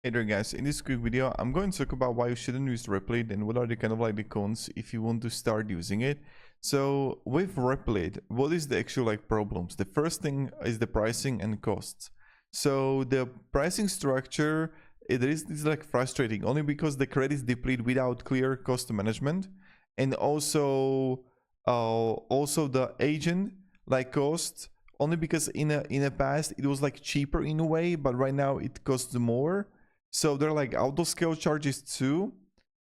Hey there guys, in this quick video I'm going to talk about why you shouldn't use Repplit and what are the kind of like the cons if you want to start using it. So with Repplit, what is the actual like problems? The first thing is the pricing and costs. So the pricing structure, it's like frustrating only because the credits deplete without clear cost management, and also the agent like cost only because in a past it was like cheaper in a way, but right now it costs more. So they're like auto scale charges too.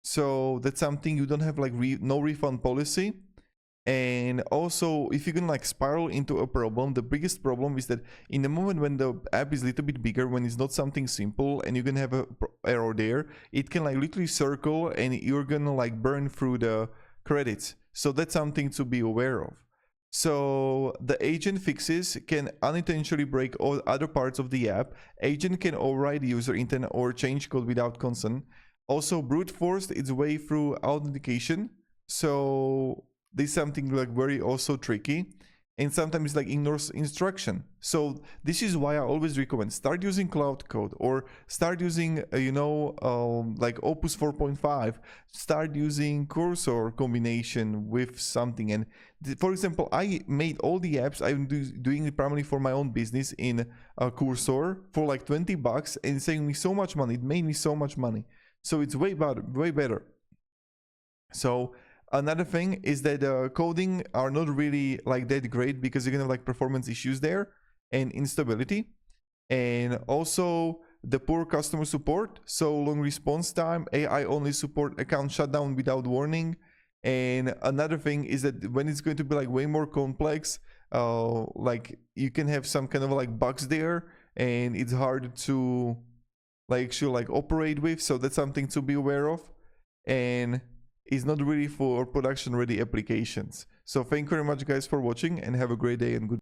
So that's something you don't have like no refund policy. And also, if you can like spiral into a problem, the biggest problem is that in the moment when the app is a little bit bigger, when it's not something simple and you can have a error there, it can like literally circle and you're gonna like burn through the credits. So that's something to be aware of. So the agent fixes can unintentionally break all other parts of the app. Agent can override user intent or change code without consent. Also brute forced its way through authentication. So this is something like very also tricky, and sometimes like ignores instruction. So this is why I always recommend start using cloud code or start using like Opus 4.5, start using cursor combination with something. And for example, I made all the apps I'm doing it primarily for my own business in cursor for like 20 bucks and saving me so much money. It made me so much money, so it's way better. So another thing is that coding are not really like that great because you're gonna have like performance issues there and instability, and also the poor customer support, so long response time, AI only support, account shutdown without warning. And another thing is that when it's going to be like way more complex, like you can have some kind of like bugs there and it's hard to like actually like operate with. So that's something to be aware of, and is not really for production ready applications. So thank you very much guys for watching and have a great day and good